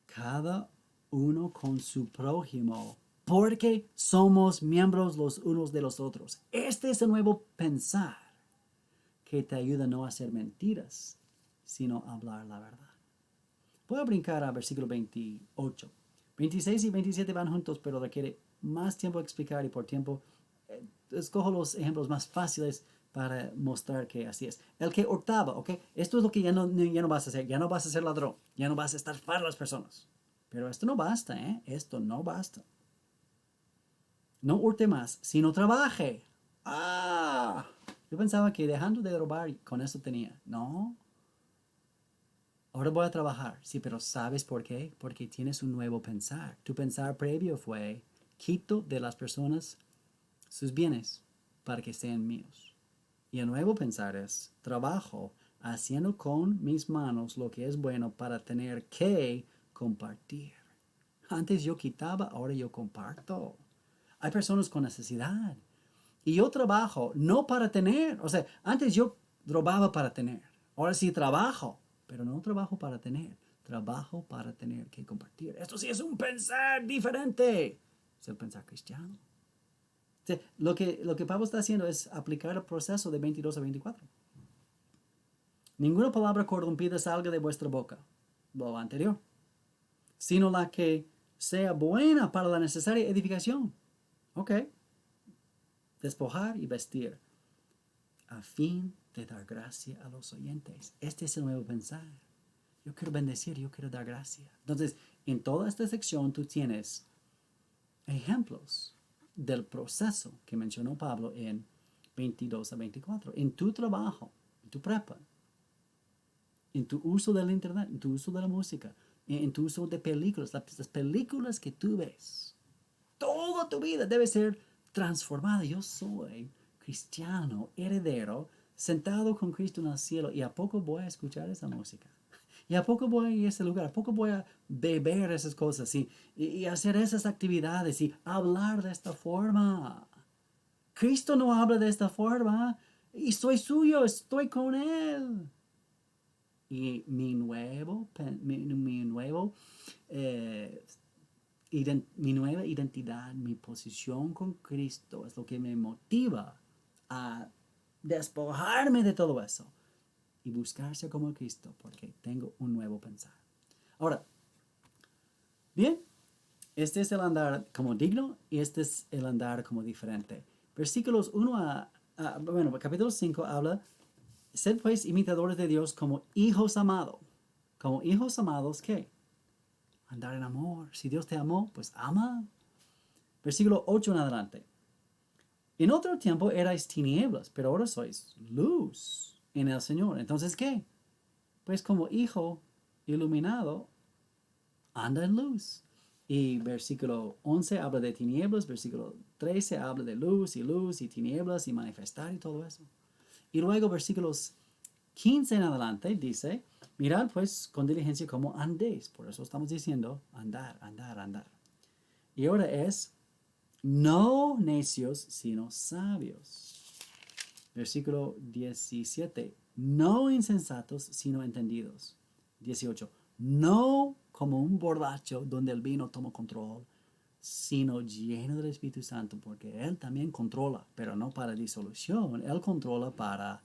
Cada uno con su prójimo, porque somos miembros los unos de los otros. Este es el nuevo pensar que te ayuda no a hacer mentiras, sino a hablar la verdad. Voy a brincar a versículo 28. 26 y 27 van juntos, pero requiere más tiempo explicar y por tiempo escojo los ejemplos más fáciles para mostrar que así es. El que hurtaba, ¿ok? Esto es lo que ya no vas a hacer. Ya no vas a ser ladrón. Ya no vas a estafar a las personas. Pero esto no basta, ¿eh? Esto no basta. No hurte más, sino trabaje. ¡Ah! Yo pensaba que dejando de robar con eso tenía. No. Ahora voy a trabajar. Sí, pero ¿sabes por qué? Porque tienes un nuevo pensar. Tu pensar previo fue, quito de las personas sus bienes para que sean míos. Y el nuevo pensar es, trabajo haciendo con mis manos lo que es bueno para tener que compartir. Antes yo quitaba, ahora yo comparto. Hay personas con necesidad. Y yo trabajo no para tener. O sea, antes yo robaba para tener. Ahora sí trabajo, pero no trabajo para tener. Trabajo para tener que compartir. Esto sí es un pensar diferente. Es el pensar cristiano. O sea, lo que Pablo está haciendo es aplicar el proceso de 22 a 24. Ninguna palabra corrompida salga de vuestra boca, lo anterior, sino la que sea buena para la necesaria edificación. Ok. Despojar y vestir, a fin de dar gracia a los oyentes. Este es el nuevo pensar. yo quiero bendecir, yo quiero dar gracia. Entonces, en toda esta sección tú tienes ejemplos del proceso que mencionó Pablo en 22 a 24. En tu trabajo, en tu prepa, en tu uso del internet, en tu uso de la música, en tu uso de películas, las películas que tú ves, toda tu vida debe ser transformada. Yo soy cristiano, heredero, sentado con Cristo en el cielo, y a poco voy a escuchar esa música. Y a poco voy a ir a ese lugar, a poco voy a beber esas cosas y hacer esas actividades y hablar de esta forma. Cristo no habla de esta forma y soy suyo, estoy con Él. Y eh, mi nueva identidad, mi posición con Cristo es lo que me motiva a despojarme de todo eso y buscarse como Cristo, porque tengo un nuevo pensar. Ahora, bien, este es el andar como digno y este es el andar como diferente. Versículos 1 bueno, capítulo 5 habla, sed pues imitadores de Dios como hijos amados. Como hijos amados, ¿qué? Andar en amor. Si Dios te amó, pues ama. Versículo 8 en adelante. En otro tiempo erais tinieblas, pero ahora sois luz en el Señor. Entonces, ¿qué? Pues como hijo iluminado, anda en luz. Y versículo 11 habla de tinieblas, versículo 13 habla de luz y tinieblas y manifestar y todo eso. Y luego versículos 15 en adelante dice, mirad pues con diligencia cómo andéis. Por eso estamos diciendo andar, andar, andar. Y ahora es, no necios, sino sabios. Versículo 17, no insensatos, sino entendidos. 18, no como un borracho donde el vino toma control, sino lleno del Espíritu Santo, porque Él también controla, pero no para disolución, Él controla para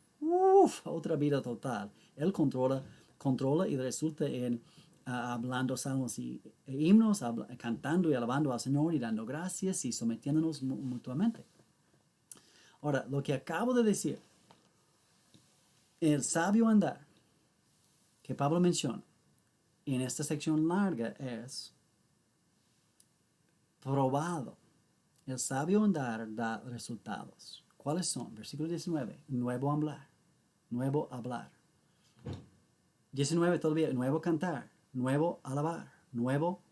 otra vida total. Él controla y resulta en hablando salmos e himnos, cantando y alabando al Señor y dando gracias y sometiéndonos mutuamente. Ahora, lo que acabo de decir, el sabio andar que Pablo menciona en esta sección larga es probado. El sabio andar da resultados. ¿Cuáles son? Versículo 19, nuevo hablar, nuevo hablar. 19 todavía, nuevo cantar, nuevo alabar, nuevo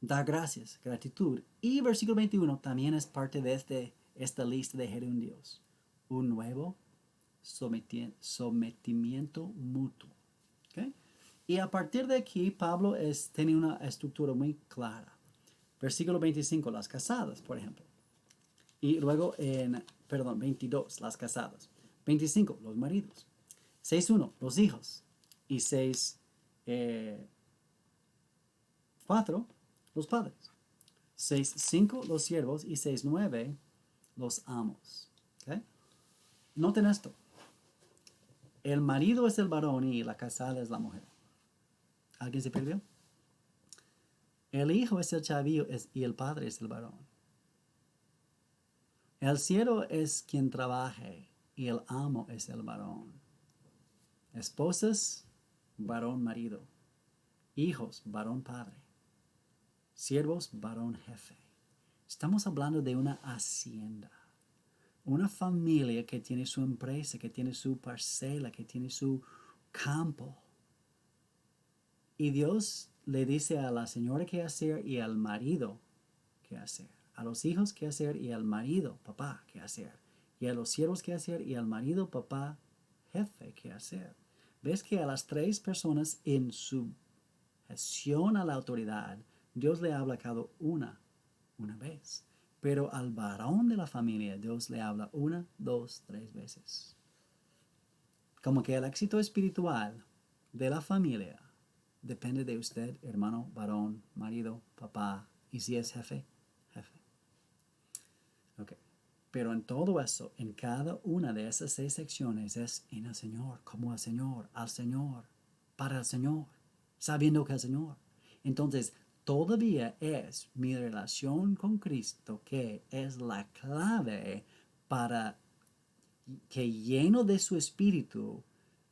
dar gracias, gratitud. Y versículo 21 también es parte de esta lista de gerundios. Un nuevo sometimiento mutuo. ¿Okay? Y a partir de aquí, Pablo tiene una estructura muy clara. Versículo 25, las casadas, por ejemplo. Y luego 22, las casadas. 25, los maridos. 6.1, los hijos. Y 6.4, los padres. 6.5, los siervos. Y 6.9, los amos. ¿Okay? Noten esto. El marido es el varón y la casada es la mujer. ¿Alguien se perdió? El hijo es el chavillo y el padre es el varón. El siervo es quien trabaje y el amo es el varón. Esposas, varón marido. Hijos, varón padre. Siervos, varón jefe. Estamos hablando de una hacienda. Una familia que tiene su empresa, que tiene su parcela, que tiene su campo. Y Dios le dice a la señora qué hacer y al marido qué hacer. A los hijos qué hacer y al marido, papá, qué hacer. Y a los siervos qué hacer y al marido, papá, jefe, qué hacer. ¿Ves que a las tres personas en sujeción a la autoridad, Dios le habla a cada una vez? Pero al varón de la familia, Dios le habla 1, 2, 3 veces. Como que el éxito espiritual de la familia depende de usted, hermano, varón, marido, papá, y si es jefe, jefe. Ok. Pero en todo eso, en cada una de esas 6 secciones es en el Señor, como al Señor, para el Señor, sabiendo que el Señor. Entonces, todavía es mi relación con Cristo que es la clave para que lleno de su espíritu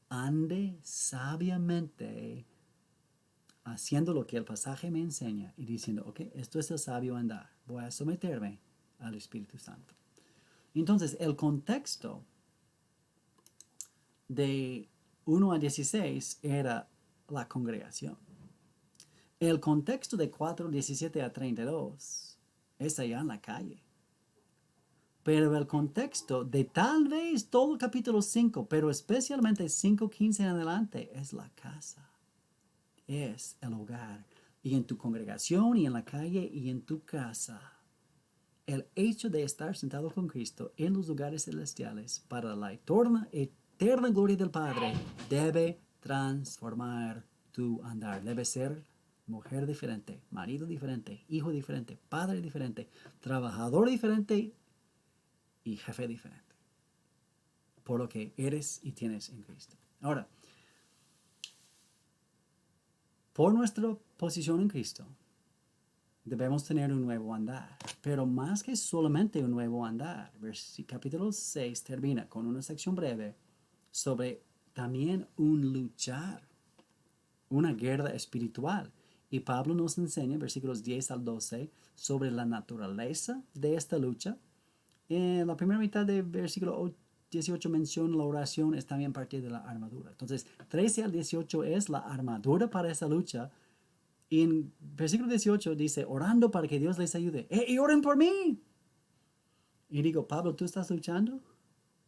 ande sabiamente haciendo lo que el pasaje me enseña y diciendo, ok, esto es el sabio andar, voy a someterme al Espíritu Santo. Entonces, el contexto de 1 a 16 era la congregación. El contexto de 4:17 a 32 es allá en la calle. Pero el contexto de tal vez todo el capítulo 5, pero especialmente 5:15 en adelante, es la casa, es el hogar. Y en tu congregación, y en la calle, y en tu casa, el hecho de estar sentado con Cristo en los lugares celestiales para la eterna gloria del Padre debe transformar tu andar. Debe ser mujer diferente, marido diferente, hijo diferente, padre diferente, trabajador diferente y jefe diferente, por lo que eres y tienes en Cristo. Ahora, por nuestra posición en Cristo, debemos tener un nuevo andar, pero más que solamente un nuevo andar. Capítulo 6 termina con una sección breve sobre también un luchar, una guerra espiritual. Y Pablo nos enseña, versículos 10 al 12, sobre la naturaleza de esta lucha. En la primera mitad del versículo 18 menciona la oración, es también parte de la armadura. Entonces, 13 al 18 es la armadura para esa lucha. Y en versículo 18 dice, orando para que Dios les ayude. ¡Y oren por mí! Y digo, Pablo, ¿tú estás luchando?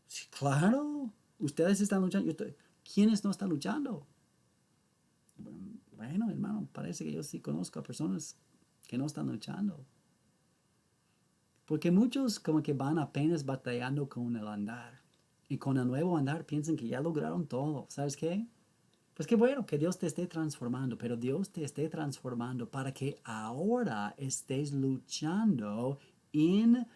Sí, claro, ustedes están luchando. ¿Quiénes no están luchando? Bueno, hermano, parece que yo sí conozco a personas que no están luchando. Porque muchos como que van apenas batallando con el andar. Y con el nuevo andar piensan que ya lograron todo. ¿Sabes qué? Pues qué bueno que Dios te esté transformando, pero Dios te esté transformando para que ahora estés luchando en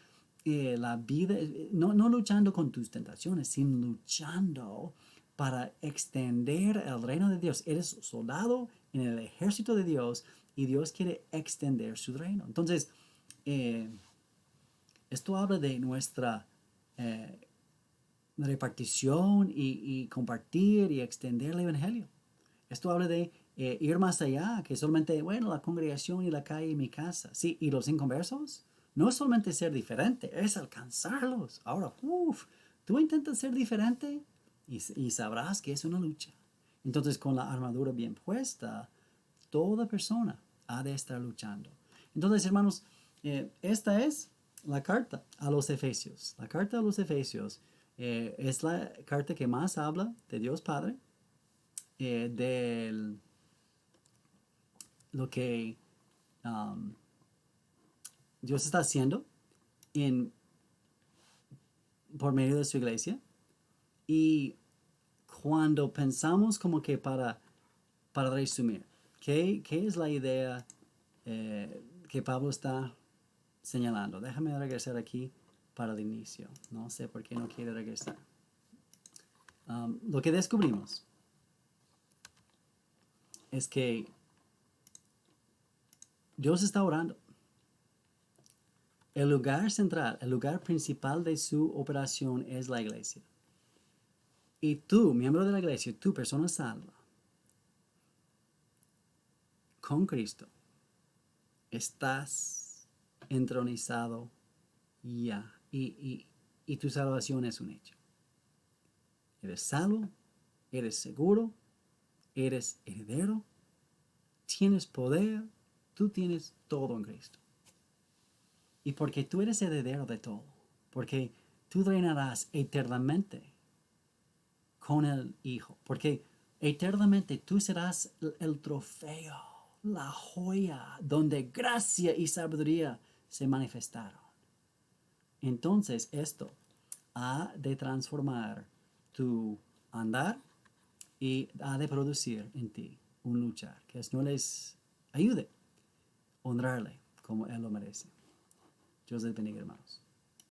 la vida, no luchando con tus tentaciones, sino luchando para extender el reino de Dios. Eres soldado en el ejército de Dios y Dios quiere extender su reino. Entonces, esto habla de nuestra repartición y compartir y extender el evangelio. Esto habla de ir más allá, que solamente, bueno, la congregación y la calle y mi casa. Sí, y los inconversos, no es solamente ser diferente, es alcanzarlos. Ahora, tú intentas ser diferente y sabrás que es una lucha. Entonces, con la armadura bien puesta, toda persona ha de estar luchando. Entonces, hermanos, esta es la carta a los Efesios. La carta a los Efesios es la carta que más habla de Dios Padre, de lo que Dios está haciendo por medio de su iglesia. Y cuando pensamos como que para resumir, ¿qué es la idea que Pablo está señalando? Déjame regresar aquí para el inicio. No sé por qué no quiere regresar. Lo que descubrimos es que Dios está orando. El lugar central, el lugar principal de su operación es la iglesia. Y tú, miembro de la iglesia, tú, persona salva, con Cristo, estás entronizado ya. Y tu salvación es un hecho. Eres salvo, eres seguro, eres heredero, tienes poder, tú tienes todo en Cristo. Y porque tú eres heredero de todo, porque tú reinarás eternamente con el Hijo, porque eternamente tú serás el trofeo, la joya, donde gracia y sabiduría se manifestaron. Entonces esto ha de transformar tu andar y ha de producir en ti un luchar, que no les ayude a honrarle como Él lo merece. Dios les bendiga, hermanos.